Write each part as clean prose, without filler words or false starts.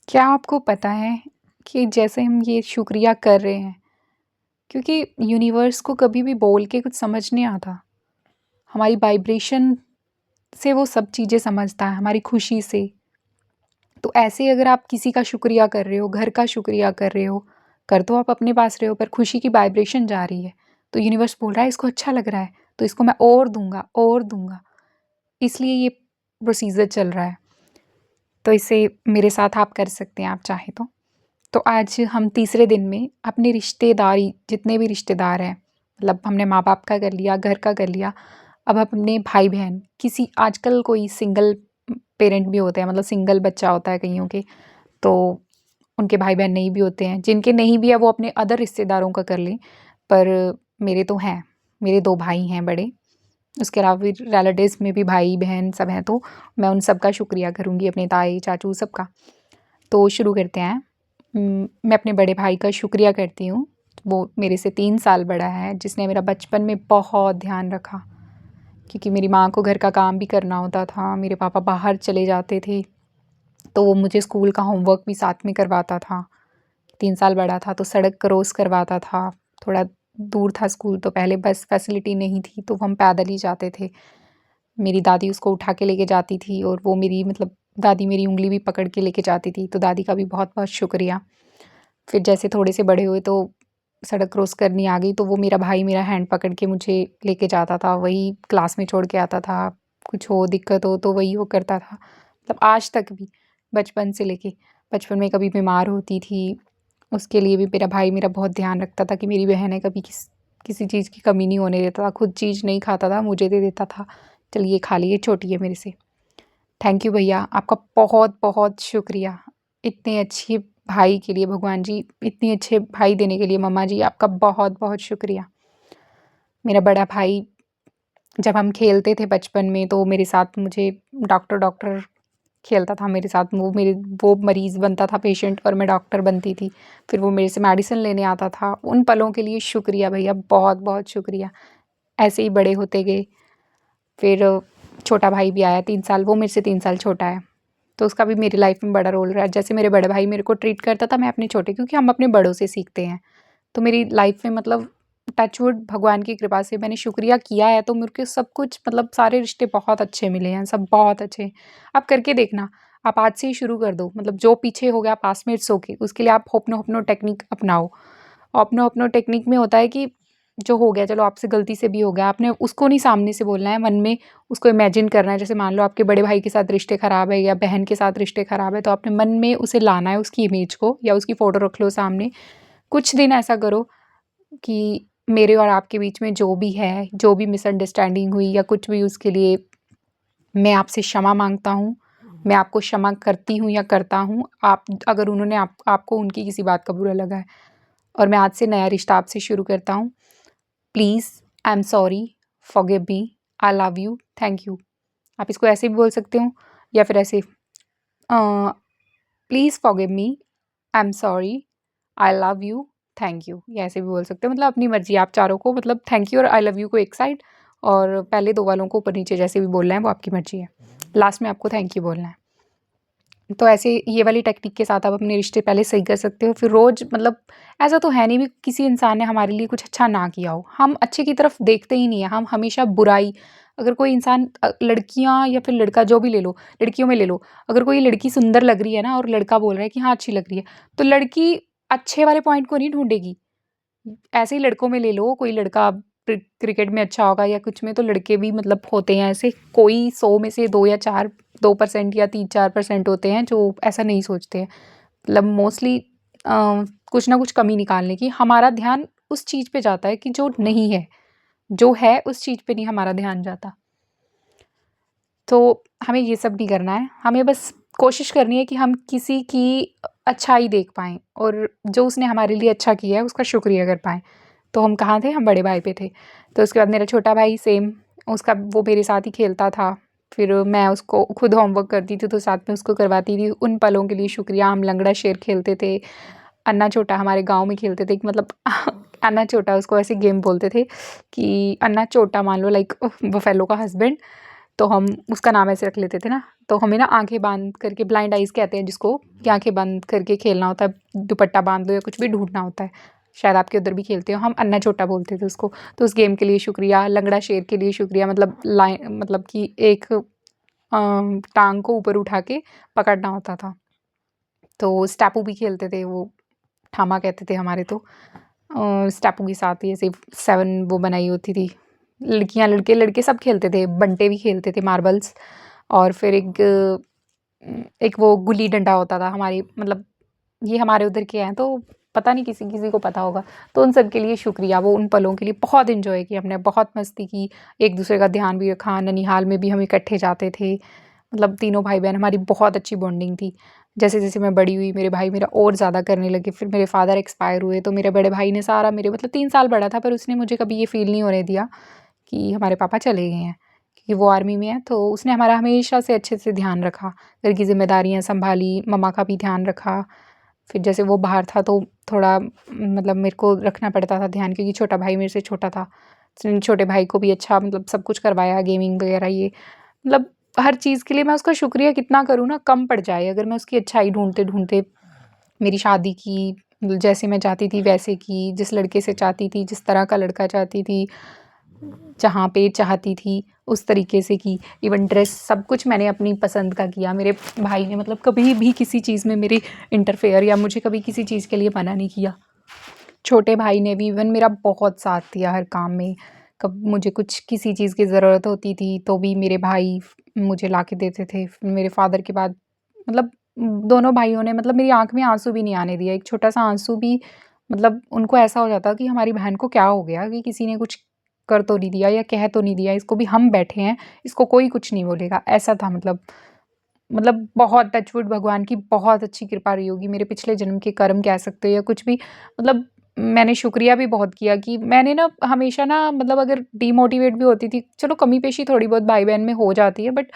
क्या आपको पता है कि जैसे हम ये शुक्रिया कर रहे हैं, क्योंकि यूनिवर्स को कभी भी बोल के कुछ समझ नहीं आता। हमारी वाइब्रेशन से वो सब चीज़ें समझता है, हमारी खुशी से। तो ऐसे ही अगर आप किसी का शुक्रिया कर रहे हो, घर का शुक्रिया कर रहे हो, कर तो आप अपने पास रहे हो पर खुशी की वाइब्रेशन जा रही है। तो यूनिवर्स बोल रहा है इसको अच्छा लग रहा है, तो इसको मैं और दूँगा और दूँगा। इसलिए ये प्रोसीजर चल रहा है। तो इसे मेरे साथ आप कर सकते हैं, आप चाहें तो। तो आज हम तीसरे दिन में अपने रिश्तेदारी जितने भी रिश्तेदार हैं, मतलब हमने माँ बाप का कर लिया, घर का कर लिया, अब हम अपने भाई बहन, किसी आजकल कोई सिंगल पेरेंट भी होते हैं, मतलब सिंगल बच्चा होता है कईयों के, तो उनके भाई बहन नहीं भी होते हैं। जिनके नहीं भी है वो अपने अदर रिश्तेदारों का कर लें, पर मेरे तो हैं। मेरे 2 भाई हैं बड़े, उसके अलावा भी रिलेटिव्स में भी भाई बहन सब हैं, तो मैं उन सब का शुक्रिया करूँगी, अपने ताई चाचू सबका। तो शुरू करते हैं। मैं अपने बड़े भाई का शुक्रिया करती हूँ। वो मेरे से 3 साल बड़ा है, जिसने मेरा बचपन में बहुत ध्यान रखा, क्योंकि मेरी माँ को घर का काम भी करना होता था, मेरे पापा बाहर चले जाते थे, तो वो मुझे स्कूल का होमवर्क भी साथ में करवाता था। 3 साल बड़ा था तो सड़क क्रॉस करवाता था। थोड़ा दूर था स्कूल, तो पहले बस फैसिलिटी नहीं थी, तो हम पैदल ही जाते थे। मेरी दादी उसको उठा के लेके जाती थी, और वो मेरी मतलब दादी मेरी उँगली भी पकड़ के लेके जाती थी, तो दादी का भी बहुत-बहुत शुक्रिया। फिर जैसे थोड़े से बड़े हुए तो सड़क क्रॉस करनी आ गई, तो वो मेरा भाई मेरा हैंड पकड़ के मुझे लेके जाता था, वही क्लास में छोड़ के आता था। कुछ हो दिक्कत हो तो वही वो करता था। मतलब आज तक भी, बचपन से लेके, बचपन में कभी बीमार होती थी, उसके लिए भी मेरा भाई मेरा बहुत ध्यान रखता था कि मेरी बहन है, कभी किसी चीज़ की कमी नहीं होने देता था। खुद चीज़ नहीं खाता था, मुझे दे देता था, चल ये खा ली, ये छोटी है मेरे से। थैंक यू भैया, आपका बहुत-बहुत शुक्रिया। इतने अच्छे भाई के लिए भगवान जी, इतने अच्छे भाई देने के लिए मम्मा जी, आपका बहुत-बहुत शुक्रिया। मेरा बड़ा भाई, जब हम खेलते थे बचपन में, तो मेरे साथ मुझे डॉक्टर डॉक्टर खेलता था मेरे साथ। वो मरीज़ बनता था पेशेंट, और मैं डॉक्टर बनती थी। फिर वो मेरे से मेडिसिन लेने आता था। उन पलों के लिए शुक्रिया भैया, बहुत-बहुत शुक्रिया। ऐसे ही बड़े होते गए। फिर छोटा भाई भी आया 3 साल, वो मेरे से 3 साल छोटा है, तो उसका भी मेरी लाइफ में बड़ा रोल रहा है। जैसे मेरे बड़े भाई मेरे को ट्रीट करता था, मैं अपने छोटे, क्योंकि हम अपने बड़ों से सीखते हैं। तो मेरी लाइफ में मतलब टचवुड भगवान की कृपा से मैंने शुक्रिया किया है, तो मेरे को सब कुछ मतलब सारे रिश्ते बहुत अच्छे मिले हैं, सब बहुत अच्छे। आप करके देखना, आप आज से ही शुरू कर दो। मतलब जो पीछे हो गया पासमेट्स होके, उसके लिए आप होपनो होपनो टेक्निक अपनाओ। होपनो होपनो टेक्निक में होता है कि जो हो गया, चलो आपसे गलती से भी हो गया, आपने उसको नहीं सामने से बोलना है, मन में उसको इमेजिन करना है। जैसे मान लो आपके बड़े भाई के साथ रिश्ते ख़राब है, या बहन के साथ रिश्ते ख़राब है, तो आपने मन में उसे लाना है, उसकी इमेज को, या उसकी फ़ोटो रख लो सामने। कुछ दिन ऐसा करो कि मेरे और आपके बीच में जो भी है, जो भी मिसअंडरस्टैंडिंग हुई या कुछ भी, उसके लिए मैं आपसे क्षमा माँगता हूँ। मैं आपको क्षमा करती हूँ या करता हूँ। आप अगर उन्होंने आपको उनकी किसी बात का बुरा लगा है, और मैं आज से नया रिश्ता आपसे शुरू करता हूँ। Please, I am sorry, forgive me, I love you, thank you. आप इसको ऐसे भी बोल सकते हो, या फिर ऐसे, please forgive me, I am sorry, I love you, thank you. या ऐसे भी बोल सकते हो, मतलब अपनी मर्ज़ी। आप चारों को, मतलब थैंक यू और आई लव यू को एक साइड, और पहले 2 वालों को ऊपर-नीचे जैसे भी बोलना है, वो आपकी मर्ज़ी है। लास्ट में आपको थैंक यू बोलना है। तो ऐसे ये वाली टेक्निक के साथ आप अपने रिश्ते पहले सही कर सकते हो। फिर रोज़, मतलब ऐसा तो है नहीं भी किसी इंसान ने हमारे लिए कुछ अच्छा ना किया हो। हम अच्छे की तरफ देखते ही नहीं है, हम हमेशा बुराई। अगर कोई इंसान, लड़कियाँ या फिर लड़का, जो भी ले लो, लड़कियों में ले लो, अगर कोई लड़की सुंदर लग रही है ना, और लड़का बोल रहा है कि हाँ अच्छी लग रही है, तो लड़की अच्छे वाले पॉइंट को नहीं ढूँढेगी। ऐसे ही लड़कों में ले लो, कोई लड़का क्रिकेट में अच्छा होगा या कुछ में, तो लड़के भी मतलब होते हैं ऐसे, कोई 100 में से 2 या 4, 2% या 3-4% होते हैं जो ऐसा नहीं सोचते हैं। मतलब मोस्टली कुछ ना कुछ कमी निकालने की हमारा ध्यान उस चीज़ पे जाता है कि जो नहीं है, जो है उस चीज़ पे नहीं हमारा ध्यान जाता। तो हमें ये सब नहीं करना है, हमें बस कोशिश करनी है कि हम किसी की अच्छाई देख पाएँ, और जो उसने हमारे लिए अच्छा किया है उसका शुक्रिया कर पाएँ। तो हम कहाँ थे? हम बड़े भाई पे थे। तो उसके बाद मेरा छोटा भाई सेम, उसका वो मेरे साथ ही खेलता था। फिर मैं उसको खुद होमवर्क करती थी तो साथ में उसको करवाती थी। उन पलों के लिए शुक्रिया। हम लंगड़ा शेर खेलते थे। अन्ना छोटा हमारे गाँव में खेलते थे कि मतलब अन्ना छोटा, उसको ऐसे गेम बोलते थे कि अन्ना छोटा, मान लो लाइक बफेलो का हस्बैंड, तो हम उसका नाम ऐसे रख लेते थे ना, तो हमें ना आँखें बाँध करके ब्लाइंड आइज़ कहते हैं जिसको, कि आँखें बंद करके खेलना होता है, दुपट्टा बाँध लो या कुछ भी ढूँढना होता है। शायद आपके उधर भी खेलते हो, हम अन्ना छोटा बोलते थे उसको। तो उस गेम के लिए शुक्रिया, लंगड़ा शेर के लिए शुक्रिया, मतलब कि एक टाँग को ऊपर उठा के पकड़ना होता था। तो स्टेपू भी खेलते थे, वो ठामा कहते थे हमारे तो। स्टेपू के साथ ही ऐसे 7 वो बनाई होती थी। लड़कियाँ, लड़के, लड़के सब खेलते थे, बंटे भी खेलते थे, मार्बल्स। और फिर एक वो गुल्ली डंडा होता था हमारी, मतलब ये हमारे उधर के हैं तो पता नहीं किसी किसी को पता होगा। तो उन सब के लिए शुक्रिया, वो उन पलों के लिए बहुत एंजॉय किया हमने, बहुत मस्ती की, एक दूसरे का ध्यान भी रखा। ननिहाल में भी हम इकट्ठे जाते थे, मतलब तीनों भाई बहन, हमारी बहुत अच्छी बॉन्डिंग थी। जैसे जैसे मैं बड़ी हुई, मेरे भाई मेरा और ज़्यादा करने लगे। फिर मेरे फादर एक्सपायर हुए, तो मेरे बड़े भाई ने सारा मेरे, मतलब 3 साल बड़ा था, पर उसने मुझे कभी ये फ़ील नहीं होने दिया कि हमारे पापा चले गए हैं, क्योंकि वो आर्मी में है। तो उसने हमारा हमेशा से अच्छे से ध्यान रखा, घर की ज़िम्मेदारियाँ सँभाली, मम्मा का भी ध्यान रखा। फिर जैसे वो बाहर था तो थोड़ा मतलब मेरे को रखना पड़ता था ध्यान, क्योंकि छोटा भाई मेरे से छोटा था। उसने छोटे भाई को भी अच्छा मतलब सब कुछ करवाया, गेमिंग वगैरह ये, मतलब हर चीज़ के लिए मैं उसका शुक्रिया कितना करूँ ना, कम पड़ जाए। अगर मैं उसकी अच्छाई ढूँढते-ढूँढते मेरी शादी की, जैसे मैं चाहती थी वैसे की, जिस लड़के से चाहती थी, जिस तरह का लड़का चाहती थी, जहाँ पे चाहती थी उस तरीके से की। इवन ड्रेस सब कुछ मैंने अपनी पसंद का किया। मेरे भाई ने मतलब कभी भी किसी चीज़ में मेरे इंटरफेयर या मुझे कभी किसी चीज़ के लिए मना नहीं किया। छोटे भाई ने भी इवन मेरा बहुत साथ दिया हर काम में। कब मुझे कुछ किसी चीज़ की ज़रूरत होती थी तो भी मेरे भाई मुझे ला के देते थे। फिर मेरे फादर के बाद मतलब दोनों भाइयों ने मतलब मेरी आँख में आँसू भी नहीं आने दिया। एक छोटा-सा आँसू भी मतलब उनको ऐसा हो जाता कि हमारी बहन को क्या हो गया, कि किसी ने कुछ कर तो नहीं दिया या कह तो नहीं दिया, इसको भी हम बैठे हैं, इसको कोई कुछ नहीं बोलेगा, ऐसा था मतलब बहुत टचवुड भगवान की बहुत अच्छी कृपा रही होगी, मेरे पिछले जन्म के कर्म कह सकते हो या कुछ भी। मतलब मैंने शुक्रिया भी बहुत किया कि मैंने ना हमेशा ना मतलब अगर डीमोटिवेट भी होती थी, चलो कमी-पेशी थोड़ी बहुत भाई-बहन में हो जाती है, बट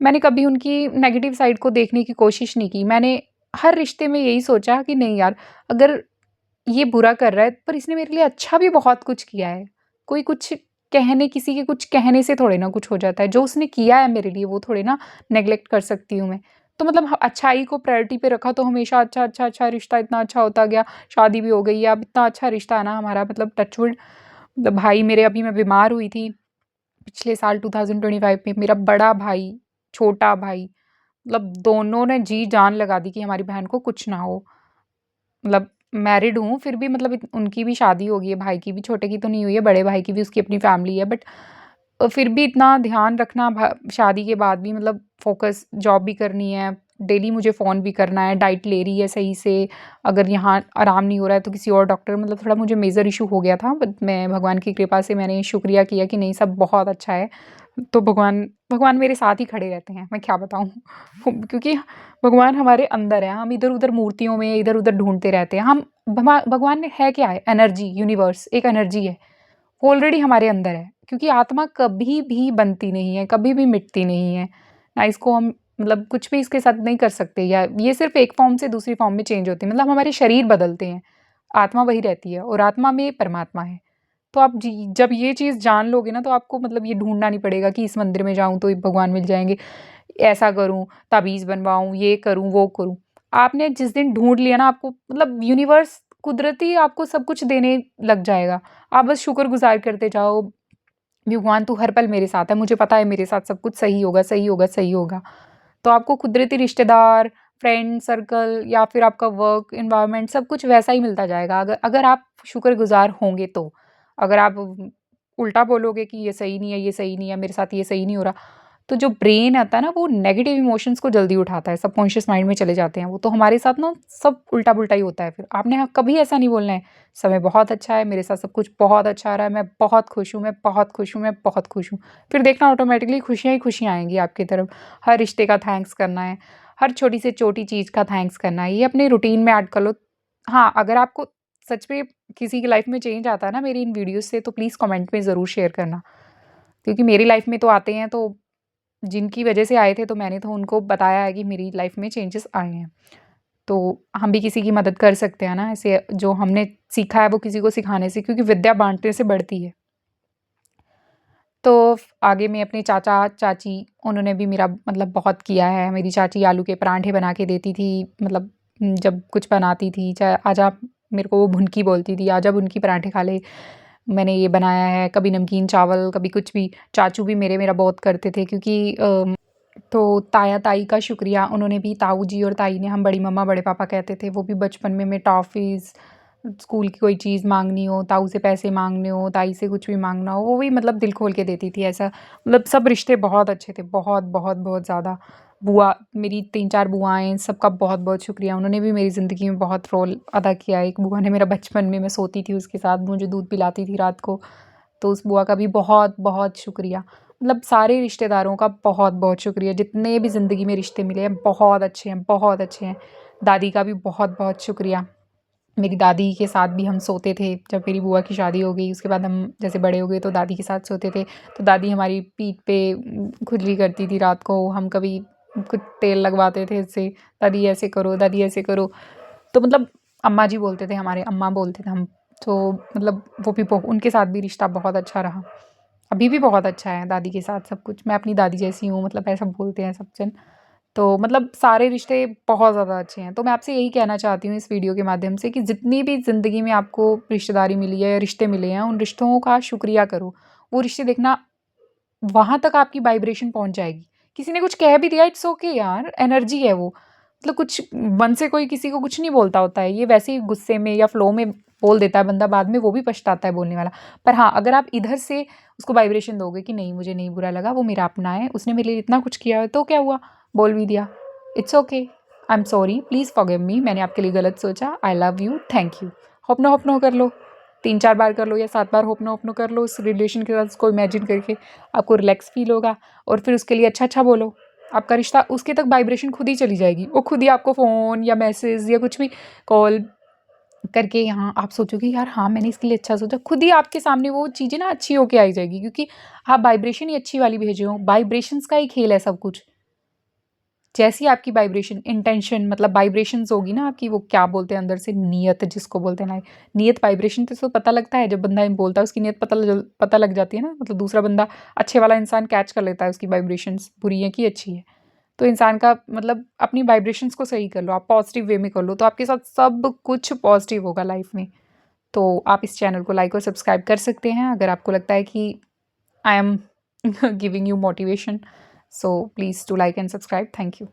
मैंने कभी उनकी नेगेटिव साइड को देखने की कोशिश नहीं की। मैंने हर रिश्ते में यही सोचा कि नहीं यार, अगर ये बुरा कर रहा है पर इसने मेरे लिए अच्छा भी बहुत कुछ किया है। कोई कुछ कहने, किसी के कुछ कहने से थोड़े ना कुछ हो जाता है। जो उसने किया है मेरे लिए वो थोड़े ना नेग्लेक्ट कर सकती हूँ मैं। तो मतलब अच्छाई को प्रायोरिटी पे रखा तो हमेशा अच्छा, अच्छा, अच्छा रिश्ता इतना अच्छा होता गया। शादी भी हो गई है, अब इतना अच्छा रिश्ता है ना हमारा, मतलब टचवुड। मतलब भाई मेरे, अभी मैं बीमार हुई थी पिछले साल 2025 में, मेरा बड़ा भाई, छोटा भाई, मतलब दोनों ने जी जान लगा दी कि हमारी बहन को कुछ ना हो। मतलब मैरिड हूँ, फिर भी मतलब उनकी भी शादी हो गई है, भाई की भी, छोटे की तो नहीं हुई है, बड़े भाई की भी उसकी अपनी फैमिली है, बट फिर भी इतना ध्यान रखना शादी के बाद भी, मतलब फोकस जॉब भी करनी है, डेली मुझे फ़ोन भी करना है, डाइट ले रही है सही से, अगर यहाँ आराम नहीं हो रहा है तो किसी और डॉक्टर, मतलब थोड़ा मुझे मेजर इशू हो गया था, बट मैं भगवान की कृपा से मैंने शुक्रिया किया कि नहीं सब बहुत अच्छा है। तो भगवान भगवान मेरे साथ ही खड़े रहते हैं, मैं क्या बताऊँ। क्योंकि भगवान हमारे अंदर है, हम इधर-उधर मूर्तियों में इधर-उधर ढूँढते रहते हैं। हम भगवान में है क्या है? एनर्जी, यूनिवर्स एक एनर्जी है, वो ऑलरेडी हमारे अंदर है। क्योंकि आत्मा कभी भी बनती नहीं है, कभी भी मिटती नहीं है। ना इसको हम मतलब कुछ भी इसके साथ नहीं कर सकते, या ये सिर्फ़ एक फ़ॉर्म से दूसरी फ़ॉर्म में चेंज होती है। मतलब हमारे शरीर बदलते हैं, आत्मा वही रहती है और आत्मा में परमात्मा है। तो आप जी जब ये चीज़ जान लोगे ना, तो आपको मतलब ये ढूँढना नहीं पड़ेगा कि इस मंदिर में जाऊँ तो भगवान मिल जाएँगे, ऐसा करूँ, ताबीज़ बनवाऊँ, ये करूँ, वो करूँ। आपने जिस दिन ढूँढ लिया ना, आपको मतलब यूनिवर्स कुदरती आपको सब कुछ देने लग जाएगा। आप बस शुक्रगुज़ार करते जाओ, भगवान तू हर पल मेरे साथ है, मुझे पता है मेरे साथ सब कुछ सही होगा, सही होगा, सही होगा। तो आपको कुदरती रिश्तेदार, फ्रेंड सर्कल या फिर आपका वर्क एनवायरनमेंट सब कुछ वैसा ही मिलता जाएगा, अगर अगर आप शुक्रगुज़ार होंगे तो। अगर आप उल्टा बोलोगे कि ये सही नहीं है, ये सही नहीं है, मेरे साथ ये सही नहीं हो रहा, तो जो ब्रेन आता है ना, वो नेगेटिव इमोशंस को जल्दी उठाता है, सबकॉन्शियस माइंड में चले जाते हैं वो, तो हमारे साथ ना सब उल्टा-पुल्टा ही होता है फिर। आपने कभी ऐसा नहीं बोलना है, समय बहुत अच्छा है, मेरे साथ सब कुछ बहुत अच्छा आ रहा है, मैं बहुत खुश हूँ, मैं बहुत खुश हूँ, मैं बहुत खुश हूँ। फिर देखना ऑटोमेटिकली खुशियाँ ही खुशियाँ आएँगी आपकी तरफ। हर रिश्ते का थैंक्स करना है, हर छोटी से छोटी चीज़ का थैंक्स करना है, ये अपने रूटीन में ऐड कर लो। हाँ, अगर आपको सच में किसी की लाइफ़ में चेंज आता है ना मेरी इन वीडियोज़ से, तो प्लीज़ कमेंट में ज़रूर शेयर करना। क्योंकि मेरी लाइफ़ में तो आते हैं, तो जिनकी वजह से आए थे तो मैंने तो उनको बताया है कि मेरी लाइफ़ में चेंजेस आए हैं। तो हम भी किसी की मदद कर सकते हैं ना, ऐसे जो हमने सीखा है वो किसी को सिखाने से, क्योंकि विद्या बाँटने से बढ़ती है। तो आगे में अपने चाचा-चाची उन्होंने भी मेरा मतलब बहुत किया है। मेरी चाची आलू के पराठे बना के देती थी, मतलब जब कुछ बनाती थी, चाहे आजा मेरे को वो भुनकी बोलती थी, आजा भुनकी पराठे खा ले, मैंने ये बनाया है। कभी नमकीन चावल, कभी कुछ भी। चाचू भी मेरा बहुत करते थे क्योंकि तो ताया-ताई का शुक्रिया, उन्होंने भी ताऊ जी और ताई ने, हम बड़ी मम्मा, बड़े पापा कहते थे, वो भी बचपन में टॉफ़ीज़, स्कूल की कोई चीज़ माँगनी हो, ताऊ से पैसे माँगने हो, ताई से कुछ भी माँगना हो, वो भी मतलब दिल खोल के देती थी ऐसा। मतलब सब रिश्ते बहुत अच्छे थे, बहुत, बहुत, बहुत ज़्यादा। बुआ, मेरी 3-4 बुआएँ, सबका बहुत-बहुत शुक्रिया, उन्होंने भी मेरी ज़िंदगी में बहुत रोल अदा किया है। एक बुआ ने मेरा बचपन में, मैं सोती थी उसके साथ, मुझे दूध पिलाती थी रात को, तो उस बुआ का भी बहुत-बहुत शुक्रिया। मतलब सारे रिश्तेदारों का बहुत-बहुत शुक्रिया, जितने भी ज़िंदगी में रिश्ते मिले हैं, बहुत अच्छे हैं, बहुत अच्छे हैं। दादी का भी बहुत-बहुत शुक्रिया। मेरी दादी के साथ भी हम सोते थे, जब मेरी बुआ की शादी हो गई, उसके बाद हम जैसे बड़े हो गए तो दादी के साथ सोते थे। तो दादी हमारी पीठ पे खुजली करती थी रात को, हम कभी कुछ तेल लगवाते थे इससे, दादी ऐसे करो, दादी ऐसे करो। तो मतलब अम्मा जी बोलते थे हमारे, अम्मा बोलते थे हम। तो मतलब वो भी उनके साथ भी रिश्ता बहुत अच्छा रहा। अभी भी बहुत अच्छा है दादी के साथ सब कुछ। मैं अपनी दादी जैसी हूँ, मतलब ऐसा बोलते हैं सब जन। तो मतलब सारे रिश्ते बहुत ज़्यादा अच्छे हैं। तो मैं आपसे यही कहना चाहती हूँ इस वीडियो के माध्यम से कि जितनी भी ज़िंदगी में आपको रिश्तेदारी मिली है या रिश्ते मिले हैं, उन रिश्तों का शुक्रिया करो। वो रिश्ते देखना, वहाँ तक आपकी वाइब्रेशन पहुँच जाएगी। किसी ने कुछ कह भी दिया, इट्स ओके यार, एनर्जी है वो। मतलब कुछ मन से कोई किसी को कुछ नहीं बोलता होता है। ये वैसे ही गुस्से में या फ्लो में बोल देता है बंदा, बाद में वो भी पछताता है बोलने वाला। पर हाँ, अगर आप इधर से उसको वाइब्रेशन दोगे कि नहीं, मुझे नहीं बुरा लगा, वो मेरा अपना है, उसने मेरे लिए इतना कुछ किया है, तो क्या हुआ? बोल भी दिया। It's okay, I am sorry, please forgive me, मैंने आपके लिए गलत सोचा, I love you, thank you. Hope नो कर लो। 3-4 बार कर लो या 7 बार होप नो कर लो उस रिलेशन के साथ, उसको इमेजिन करके आपको रिलैक्स फ़ील होगा और फिर उसके लिए अच्छा-अच्छा बोलो। आपका रिश्ता उसके तक वाइब्रेशन खुद ही चली जाएगी। वो खुद ही आपको फ़ोन या मैसेज या कुछ भी कॉल करके, यहाँ आप सोचोगे यार हाँ, मैंने इसके लिए अच्छा सोचा। खुद ही आपके सामने वो चीज़ें ना अच्छी होके आई जाएगी, क्योंकि आप वाइब्रेशन ही अच्छी वाली भेजे हो। वाइब्रेशंस का ही खेल है सब कुछ। जैसी आपकी वाइब्रेशन, इंटेंशन, मतलब वाइब्रेशंस होगी ना आपकी, वो क्या बोलते हैं अंदर से, नियत जिसको बोलते हैं ना, नियत वाइब्रेशन तो पता लगता है, जब बंदा बोलता है उसकी नियत पता लग जाती है ना, मतलब दूसरा बंदा, अच्छे वाला इंसान कैच कर लेता है उसकी वाइब्रेशंस, बुरी है कि अच्छी है। तो इंसान का मतलब अपनी वाइब्रेशंस को सही कर लो, आप पॉजिटिव वे में कर लो, तो आपके साथ सब कुछ पॉजिटिव होगा लाइफ में। तो आप इस चैनल को लाइक और सब्सक्राइब कर सकते हैं अगर आपको लगता है कि I am giving you motivation. So please to like and subscribe. Thank you.